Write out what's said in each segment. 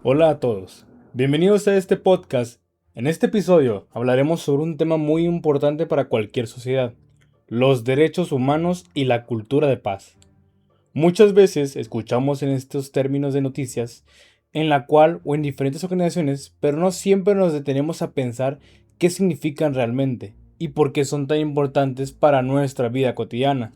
Hola a todos, bienvenidos a este podcast. En este episodio hablaremos sobre un tema muy importante para cualquier sociedad, los derechos humanos y la cultura de paz. Muchas veces escuchamos en estos términos de noticias, en la cual o en diferentes organizaciones, pero no siempre nos detenemos a pensar qué significan realmente y por qué son tan importantes para nuestra vida cotidiana.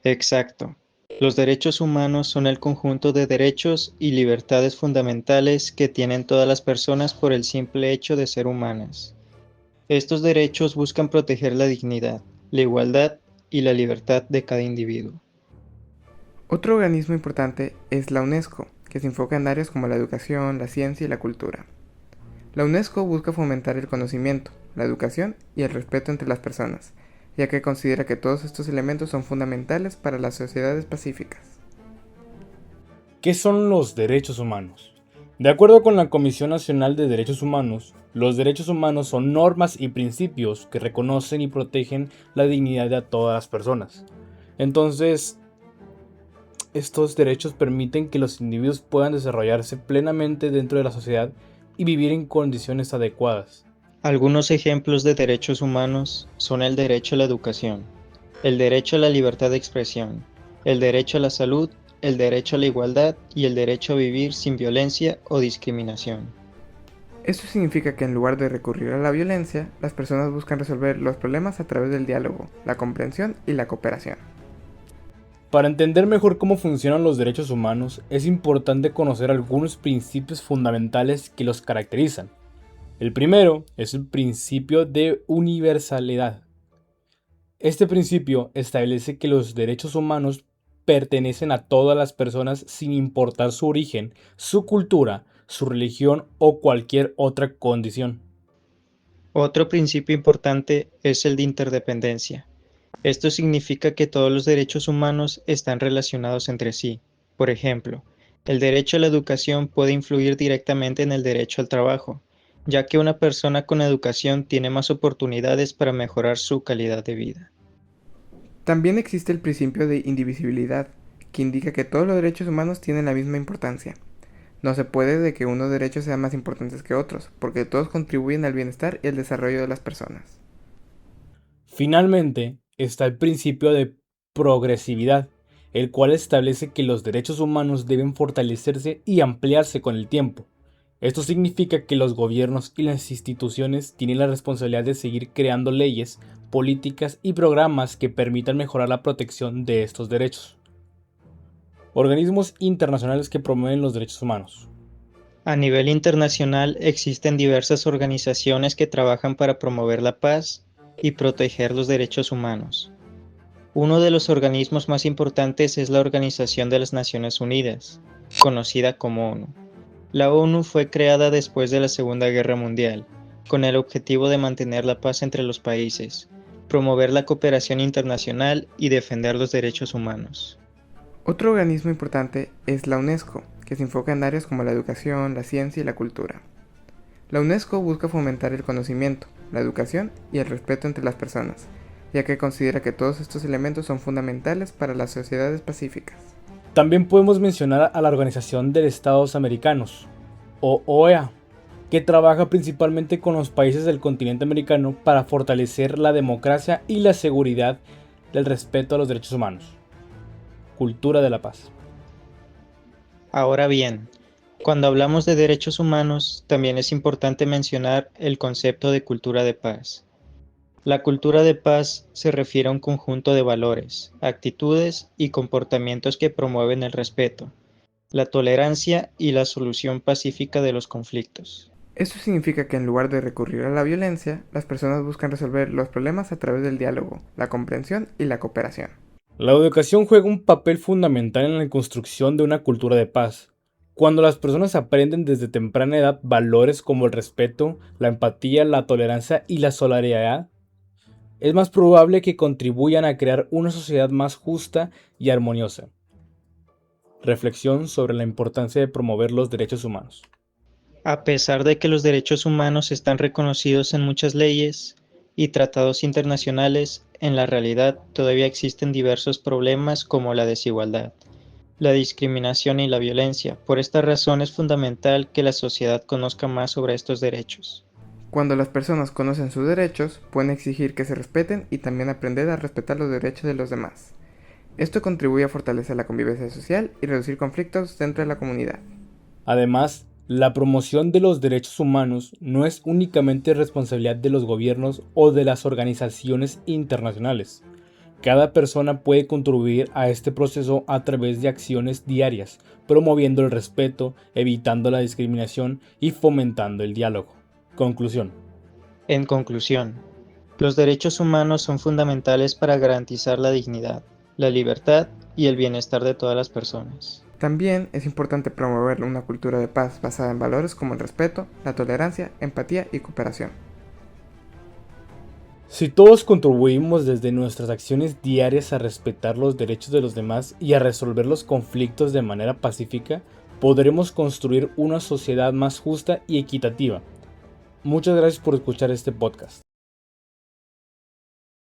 Exacto. Los derechos humanos son el conjunto de derechos y libertades fundamentales que tienen todas las personas por el simple hecho de ser humanas. Estos derechos buscan proteger la dignidad, la igualdad y la libertad de cada individuo. Otro organismo importante es la UNESCO, que se enfoca en áreas como la educación, la ciencia y la cultura. La UNESCO busca fomentar el conocimiento, la educación y el respeto entre las personas, ya que considera que todos estos elementos son fundamentales para las sociedades pacíficas. ¿Qué son los derechos humanos? De acuerdo con la Comisión Nacional de Derechos Humanos, los derechos humanos son normas y principios que reconocen y protegen la dignidad de todas las personas. Entonces, estos derechos permiten que los individuos puedan desarrollarse plenamente dentro de la sociedad y vivir en condiciones adecuadas. Algunos ejemplos de derechos humanos son el derecho a la educación, el derecho a la libertad de expresión, el derecho a la salud, el derecho a la igualdad y el derecho a vivir sin violencia o discriminación. Esto significa que en lugar de recurrir a la violencia, las personas buscan resolver los problemas a través del diálogo, la comprensión y la cooperación. Para entender mejor cómo funcionan los derechos humanos, es importante conocer algunos principios fundamentales que los caracterizan. El primero es el principio de universalidad. Este principio establece que los derechos humanos pertenecen a todas las personas sin importar su origen, su cultura, su religión o cualquier otra condición. Otro principio importante es el de interdependencia. Esto significa que todos los derechos humanos están relacionados entre sí. Por ejemplo, el derecho a la educación puede influir directamente en el derecho al trabajo, ya que una persona con educación tiene más oportunidades para mejorar su calidad de vida. También existe el principio de indivisibilidad, que indica que todos los derechos humanos tienen la misma importancia. No se puede de que unos derechos sean más importantes que otros, porque todos contribuyen al bienestar y al desarrollo de las personas. Finalmente, está el principio de progresividad, el cual establece que los derechos humanos deben fortalecerse y ampliarse con el tiempo. Esto significa que los gobiernos y las instituciones tienen la responsabilidad de seguir creando leyes, políticas y programas que permitan mejorar la protección de estos derechos. Organismos internacionales que promueven los derechos humanos. A nivel internacional existen diversas organizaciones que trabajan para promover la paz y proteger los derechos humanos. Uno de los organismos más importantes es la Organización de las Naciones Unidas, conocida como ONU. La ONU fue creada después de la Segunda Guerra Mundial, con el objetivo de mantener la paz entre los países, promover la cooperación internacional y defender los derechos humanos. Otro organismo importante es la UNESCO, que se enfoca en áreas como la educación, la ciencia y la cultura. La UNESCO busca fomentar el conocimiento, la educación y el respeto entre las personas, ya que considera que todos estos elementos son fundamentales para las sociedades pacíficas. También podemos mencionar a la Organización de Estados Americanos, o OEA, que trabaja principalmente con los países del continente americano para fortalecer la democracia y la seguridad del respeto a los derechos humanos. Cultura de la paz. Ahora bien, cuando hablamos de derechos humanos, también es importante mencionar el concepto de cultura de paz. La cultura de paz se refiere a un conjunto de valores, actitudes y comportamientos que promueven el respeto, la tolerancia y la solución pacífica de los conflictos. Esto significa que en lugar de recurrir a la violencia, las personas buscan resolver los problemas a través del diálogo, la comprensión y la cooperación. La educación juega un papel fundamental en la construcción de una cultura de paz. Cuando las personas aprenden desde temprana edad valores como el respeto, la empatía, la tolerancia y la solidaridad, es más probable que contribuyan a crear una sociedad más justa y armoniosa. Reflexión sobre la importancia de promover los derechos humanos. A pesar de que los derechos humanos están reconocidos en muchas leyes y tratados internacionales, en la realidad todavía existen diversos problemas como la desigualdad, la discriminación y la violencia. Por esta razón es fundamental que la sociedad conozca más sobre estos derechos. Cuando las personas conocen sus derechos, pueden exigir que se respeten y también aprender a respetar los derechos de los demás. Esto contribuye a fortalecer la convivencia social y reducir conflictos dentro de la comunidad. Además, la promoción de los derechos humanos no es únicamente responsabilidad de los gobiernos o de las organizaciones internacionales. Cada persona puede contribuir a este proceso a través de acciones diarias, promoviendo el respeto, evitando la discriminación y fomentando el diálogo. Conclusión. En conclusión, los derechos humanos son fundamentales para garantizar la dignidad, la libertad y el bienestar de todas las personas. También es importante promover una cultura de paz basada en valores como el respeto, la tolerancia, empatía y cooperación. Si todos contribuimos desde nuestras acciones diarias a respetar los derechos de los demás y a resolver los conflictos de manera pacífica, podremos construir una sociedad más justa y equitativa. Muchas gracias por escuchar este podcast.